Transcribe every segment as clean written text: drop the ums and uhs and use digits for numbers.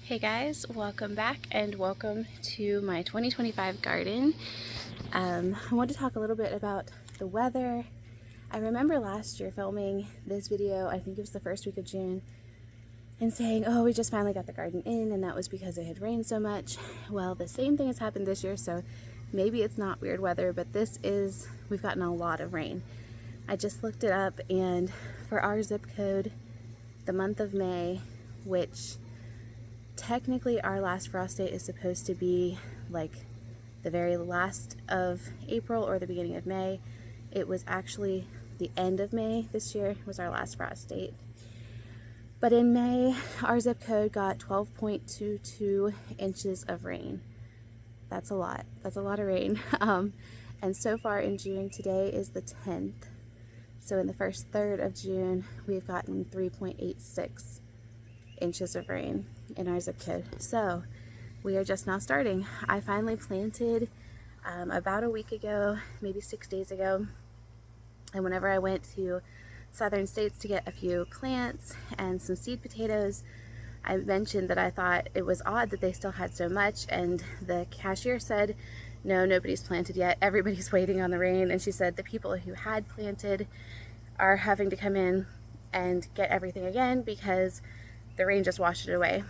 Hey guys, welcome back and welcome to my 2025 garden. I want to talk a little bit about the weather. I remember last year filming this video, I think it was the first week of June, and saying, oh, we just finally got the garden in, and that was because it had rained so much. Well, the same thing has happened this year, so maybe it's not weird weather, but we've gotten a lot of rain. I just looked it up, and for our zip code, the month of May, which technically our last frost date is supposed to be like the very last of April or the beginning of May. It was actually the end of May this year was our last frost date. But in May, our zip code got 12.22 inches of rain. That's a lot. That's a lot of rain. And so far in June, today is the 10th. So in the first third of June, we've gotten 3.86 inches of rain in our zip code. So we are just now starting. I finally planted about a week ago, maybe 6 days ago. And whenever I went to southern states to get a few plants and some seed potatoes, I mentioned that I thought it was odd that they still had so much, and the cashier said, no, nobody's planted yet. Everybody's waiting on the rain. And she said the people who had planted are having to come in and get everything again because the rain just washed it away.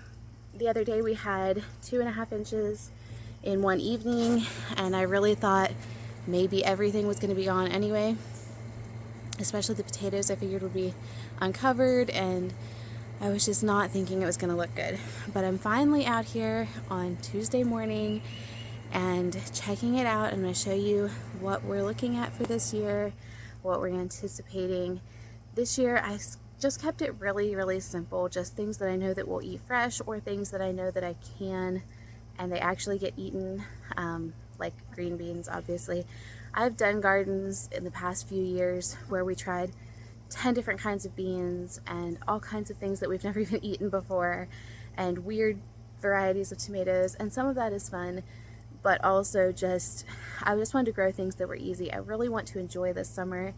The other day we had 2.5 inches in one evening, and I really thought maybe everything was going to be gone anyway, especially the potatoes. I figured would be uncovered, and I was just not thinking it was going to look good. But I'm finally out here on Tuesday morning and checking it out. I'm going to show you what we're looking at for this year, what we're anticipating. This year I just kept it really simple, just things that I know that we'll eat fresh or things that I know that I can and they actually get eaten, like green beans, obviously. I've done gardens in the past few years where we tried 10 different kinds of beans and all kinds of things that we've never even eaten before, and weird varieties of tomatoes, and some of that is fun, but also I just wanted to grow things that were easy. I really want to enjoy this summer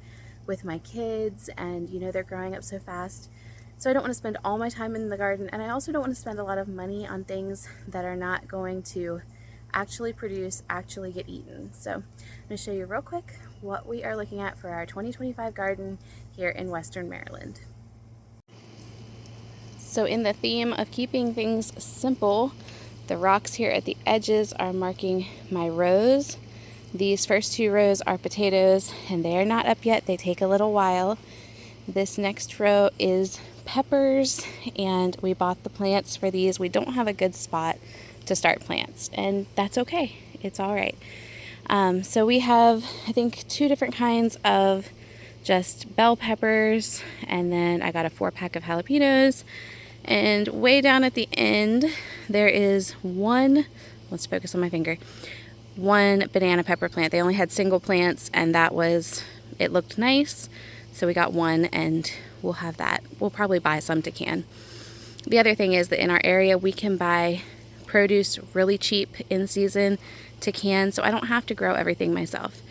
with my kids, and they're growing up so fast, so I don't want to spend all my time in the garden, and I also don't want to spend a lot of money on things that are not going to actually produce, actually get eaten. So I'm going to show you real quick what we are looking at for our 2025 garden here in Western Maryland. So in the theme of keeping things simple, the rocks here at the edges are marking my rows. These first 2 rows are potatoes, and they are not up yet. They take a little while. This next row is peppers, and we bought the plants for these. We don't have a good spot to start plants, and that's okay. It's all right. So we have, I think, 2 different kinds of just bell peppers, and then I got a 4-pack of jalapenos. And way down at the end, there is one, let's focus on my finger, one banana pepper plant. They only had single plants, and it looked nice, so we got one, and we'll have that. We'll probably buy some to can. The other thing is that in our area we can buy produce really cheap in season to can, so I don't have to grow everything myself.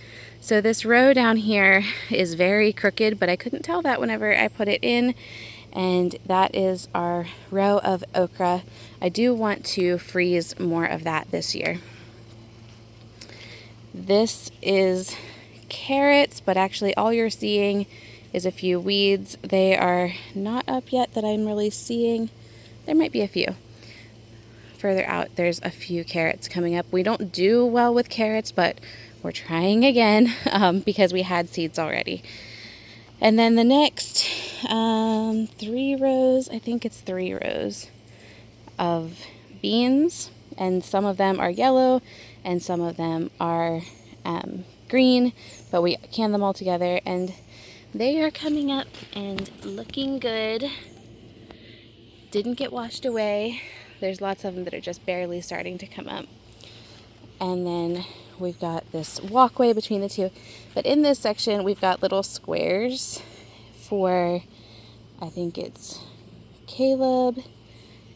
So this row down here is very crooked, but I couldn't tell that whenever I put it in, and that is our row of okra. I do want to freeze more of that this year. This is carrots, but actually all you're seeing is a few weeds. They are not up yet that I'm really seeing. There might be a few. Further out, there's a few carrots coming up. We don't do well with carrots, but we're trying again because we had seeds already. And then the next 3 rows, I think it's 3 rows of beans, and some of them are yellow and some of them are green, but we can them all together, and they are coming up and looking good. Didn't get washed away. There's lots of them that are just barely starting to come up. And then we've got this walkway between the 2, but in this section we've got little squares for, I think it's Caleb,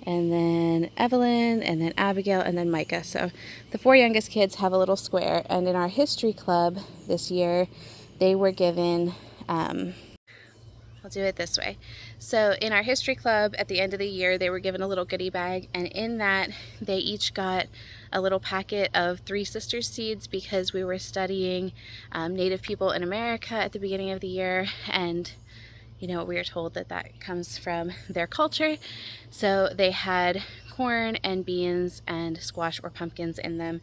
and then Evelyn, and then Abigail, and then Micah. So the 4 youngest kids have a little square, and in our history club this year, they were given, let's I'll do it this way. So in our history club at the end of the year, they were given a little goodie bag, and in that they each got a little packet of Three Sisters seeds because we were studying Native people in America at the beginning of the year, and we were told that that comes from their culture. So they had corn and beans and squash or pumpkins in them,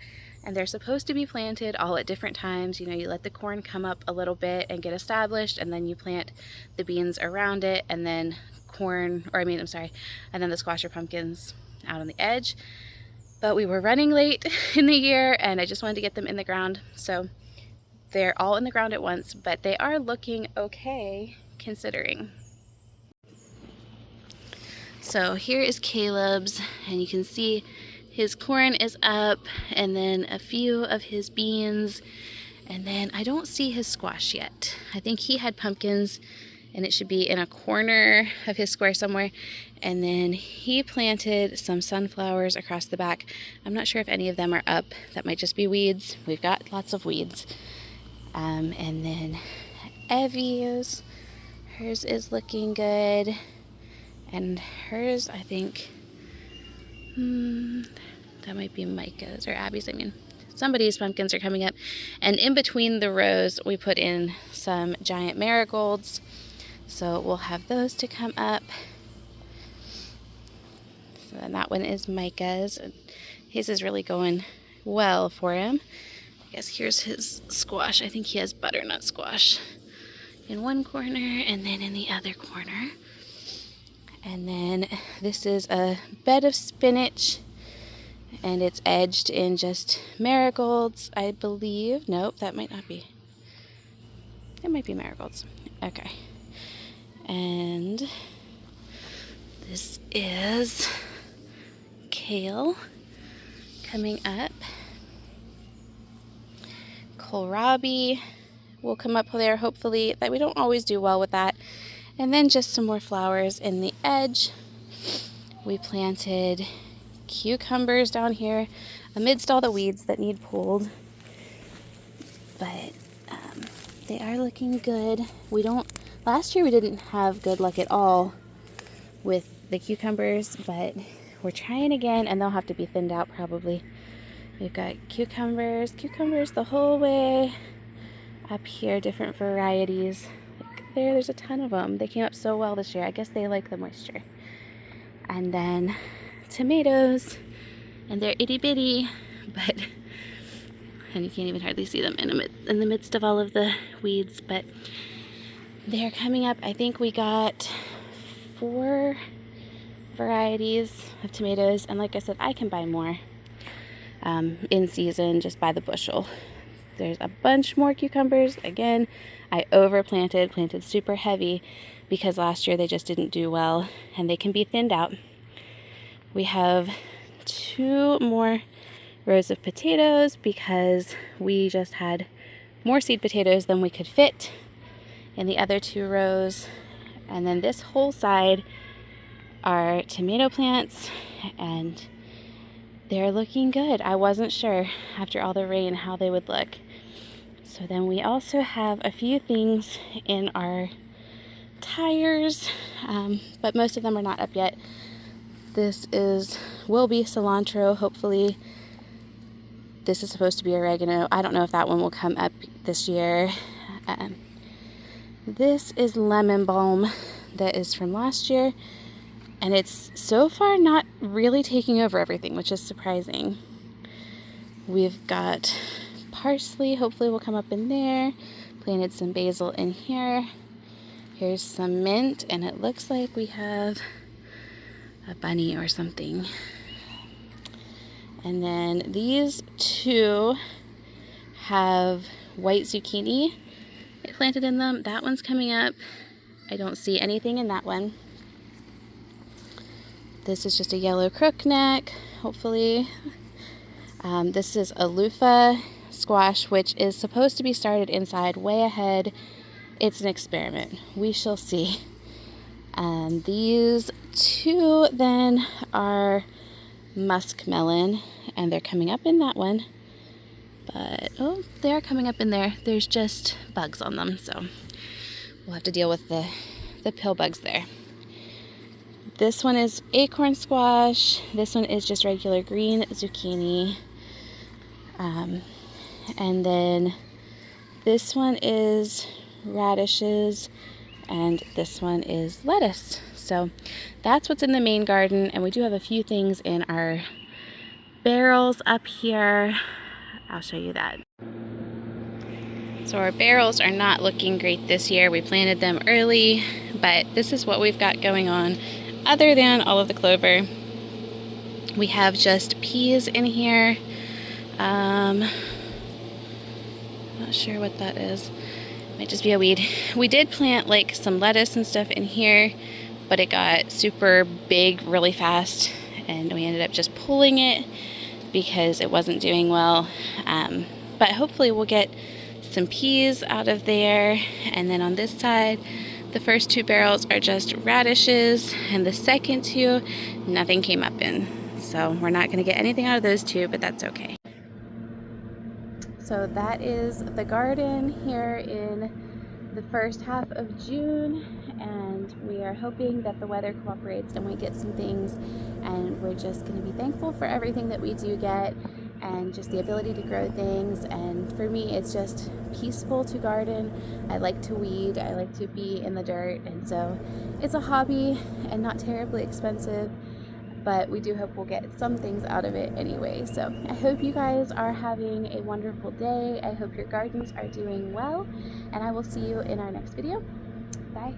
and they're supposed to be planted all at different times. You let the corn come up a little bit and get established, and then you plant the beans around it, and then and then the squash or pumpkins out on the edge. But we were running late in the year, and I just wanted to get them in the ground, so they're all in the ground at once, but they are looking okay considering. So here is Caleb's, and you can see his corn is up, and then a few of his beans, and then I don't see his squash yet. I think he had pumpkins, and it should be in a corner of his square somewhere. And then he planted some sunflowers across the back. I'm not sure if any of them are up. That might just be weeds. We've got lots of weeds. And then Evie's, hers is looking good. And hers, I think, that might be Micah's or Abby's, somebody's pumpkins are coming up. And in between the rows, we put in some giant marigolds. So we'll have those to come up. So then that one is Micah's. His is really going well for him. I guess here's his squash. I think he has butternut squash in one corner and then in the other corner. And then this is a bed of spinach, and it's edged in just marigolds, I believe. Nope, that might not be. It might be marigolds. Okay. And this is kale coming up. Kohlrabi will come up there, hopefully. That we don't always do well with that. And then just some more flowers in the edge. We planted cucumbers down here amidst all the weeds that need pulled. But they are looking good. Last year we didn't have good luck at all with the cucumbers, but we're trying again, and they'll have to be thinned out probably. We've got cucumbers the whole way up here, different varieties. There's a ton of them. They came up so well this year. I guess they like the moisture. And then tomatoes, and they're itty bitty, and you can't even hardly see them in the midst of all of the weeds, but they're coming up. I think we got 4 varieties of tomatoes, and like I said, I can buy more in season just by the bushel. There's a bunch more cucumbers. Again, I planted super heavy because last year they just didn't do well, and they can be thinned out. We have 2 more rows of potatoes because we just had more seed potatoes than we could fit in the other 2 rows. And then this whole side are tomato plants, and they're looking good. I wasn't sure after all the rain how they would look. So then we also have a few things in our tires, but most of them are not up yet. This will be cilantro, hopefully. This is supposed to be oregano. I don't know if that one will come up this year. This is lemon balm that is from last year, and it's so far not really taking over everything, which is surprising. We've got parsley, hopefully will come up in there. Planted some basil in here. Here's some mint, and it looks like we have a bunny or something. And then these 2 have white zucchini planted in them. That one's coming up. I don't see anything in that one. This is just a yellow crookneck, hopefully. This is a loofah squash, which is supposed to be started inside way ahead. It's an experiment. We shall see. These 2 then are muskmelon, and they're coming up in that one. But, they are coming up in there. There's just bugs on them, so we'll have to deal with the the pill bugs there. This one is acorn squash. This one is just regular green zucchini. And then this one is radishes, and this one is lettuce. So that's what's in the main garden, and we do have a few things in our barrels up here. I'll show you that. So our barrels are not looking great this year. We planted them early, but this is what we've got going on other than all of the clover. We have just peas in here. Not sure what that is. Might just be a weed. We did plant like some lettuce and stuff in here, but it got super big really fast, and we ended up just pulling it because it wasn't doing well. But hopefully we'll get some peas out of there. And then on this side, the first 2 barrels are just radishes, and the second 2, nothing came up in. So we're not going to get anything out of those 2, but that's okay. So that is the garden here in the first half of June, and we are hoping that the weather cooperates and we get some things, and we're just going to be thankful for everything that we do get and just the ability to grow things. And for me, it's just peaceful to garden. I like to weed, I like to be in the dirt, and so it's a hobby and not terribly expensive, but we do hope we'll get some things out of it anyway. So I hope you guys are having a wonderful day. I hope your gardens are doing well, and I will see you in our next video. Bye.